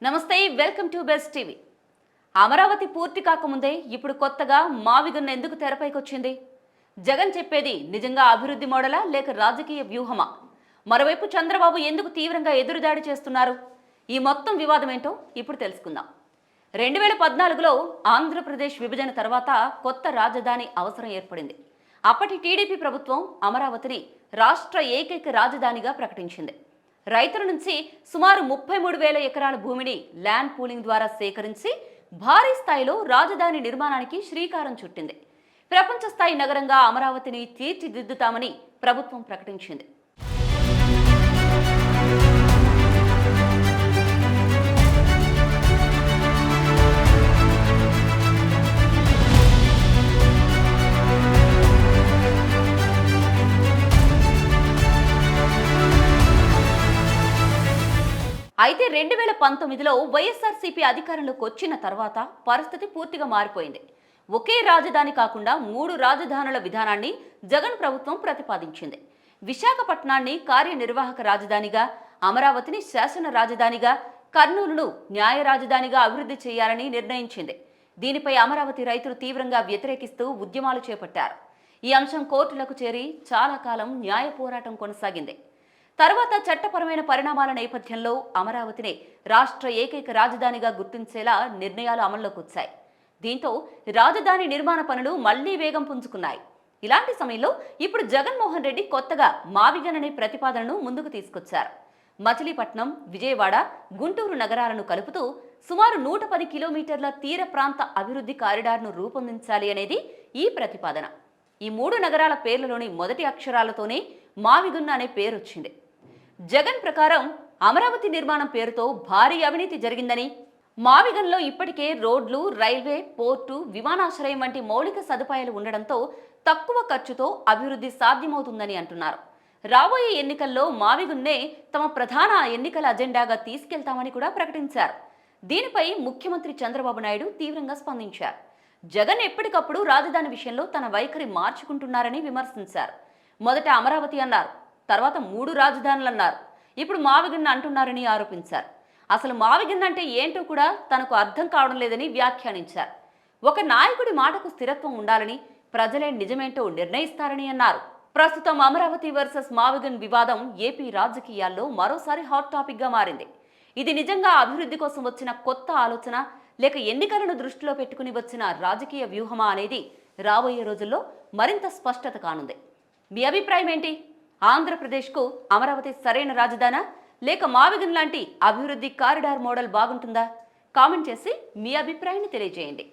నమస్తే, welcome to best TV. Amaravati పూర్తి కాకముందే ఇప్పుడు కొత్తగా మావిగన్ ఎందుకు తెరపైకి వచ్చింది? జగన్ చెప్పేది నిజంగా అభివృద్ధి మోడలా లేక రాజకీయ వ్యూహమా? మరోవైపు చంద్రబాబు ఎందుకు తీవ్రంగా ఎదురుదాడి చేస్తున్నారు? ఈ మొత్తం వివాదం ఏంటో ఇప్పుడు తెలుసుకుందాం. 2014లో ఆంధ్రప్రదేశ్ విభజన తర్వాత కొత్త రాజధాని అవసరం ఏర్పడింది. అప్పటి టీడీపీ ప్రభుత్వం అమరావతిని రాష్ట్ర ఏకైక రాజధానిగా ప్రకటించింది. రైతుల నుంచి సుమారు 33,000 ఎకరాల భూమిని ల్యాండ్ పూలింగ్ ద్వారా సేకరించి భారీ స్థాయిలో రాజధాని నిర్మాణానికి శ్రీకారం చుట్టింది. ప్రపంచ స్థాయి నగరంగా అమరావతిని తీర్చిదిద్దుతామని ప్రభుత్వం ప్రకటించింది. అయితే 2019లో వైఎస్ఆర్సీపీ అధికారంలోకి వచ్చిన తర్వాత పరిస్థితి పూర్తిగా మారిపోయింది. ఒకే రాజధాని కాకుండా 3 రాజధానుల విధానాన్ని జగన్ ప్రభుత్వం ప్రతిపాదించింది. విశాఖపట్నాన్ని కార్యనిర్వాహక రాజధానిగా, అమరావతిని శాసన రాజధానిగా, కర్నూలును న్యాయ రాజధానిగా అభివృద్ధి చేయాలని నిర్ణయించింది. దీనిపై అమరావతి రైతులు తీవ్రంగా వ్యతిరేకిస్తూ ఉద్యమాలు చేపట్టారు. ఈ అంశం కోర్టులకు చేరి చాలా కాలం న్యాయ పోరాటం కొనసాగింది. తర్వాత చట్టపరమైన పరిణామాల నేపథ్యంలో అమరావతిని రాష్ట్ర ఏకైక రాజధానిగా గుర్తించేలా నిర్ణయాలు అమల్లోకి వచ్చాయి. దీంతో రాజధాని నిర్మాణ పనులు మళ్లీ వేగం పుంజుకున్నాయి. ఇలాంటి సమయంలో ఇప్పుడు జగన్మోహన్ రెడ్డి కొత్తగా మావిగన్ అనే ప్రతిపాదనను ముందుకు తీసుకొచ్చారు. మచిలీపట్నం, విజయవాడ, గుంటూరు నగరాలను కలుపుతూ సుమారు 110 కిలోమీటర్ల తీర ప్రాంత అభివృద్ధి కారిడార్ను రూపొందించాలి అనేది ఈ ప్రతిపాదన. ఈ 3 నగరాల పేర్లలోని మొదటి అక్షరాలతోనే మావిగన్ అనే పేరు వచ్చింది. జగన్ ప్రకారం అమరావతి నిర్మాణం పేరుతో భారీ అవినీతి జరిగిందని, మావిగన్లో ఇప్పటికే రోడ్లు, రైల్వే, పోర్టు, విమానాశ్రయం వంటి మౌలిక సదుపాయాలు ఉండడంతో తక్కువ ఖర్చుతో అభివృద్ధి సాధ్యమవుతుందని అంటున్నారు. రాబోయే ఎన్నికల్లో మావిగన్నే తమ ప్రధాన ఎన్నికల అజెండాగా తీసుకెళ్తామని కూడా ప్రకటించారు. దీనిపై ముఖ్యమంత్రి చంద్రబాబు నాయుడు తీవ్రంగా స్పందించారు. జగన్ ఎప్పటికప్పుడు రాజధాని విషయంలో తన వైఖరి మార్చుకుంటున్నారని విమర్శించారు. మొదట అమరావతి అన్నారు, తర్వాత 3 రాజధానులు అన్నారు, ఇప్పుడు మావిగన్ అంటున్నారని ఆరోపించారు. అసలు మావిగన్ అంటే ఏంటో కూడా తనకు అర్థం కావడం లేదని వ్యాఖ్యానించారు. ఒక నాయకుడి మాటకు స్థిరత్వం ఉండాలని, ప్రజలే నిజమేంటో నిర్ణయిస్తారని అన్నారు. ప్రస్తుతం అమరావతి వర్సెస్ మావిగన్ వివాదం ఏపీ రాజకీయాల్లో మరోసారి హాట్ టాపిక్ గా మారింది. ఇది నిజంగా అభివృద్ధి కోసం వచ్చిన కొత్త ఆలోచన లేక ఎన్నికలను దృష్టిలో పెట్టుకుని వచ్చిన రాజకీయ వ్యూహమా అనేది రాబోయే రోజుల్లో మరింత స్పష్టత కానుంది. మీ అభిప్రాయం ఏంటి? ఆంధ్రప్రదేశ్కు అమరావతి సరైన రాజధానా లేక మావిగన్ లాంటి అభివృద్ధి కారిడార్ మోడల్ బాగుంటుందా? కామెంట్ చేసి మీ అభిప్రాయాన్ని తెలియజేయండి.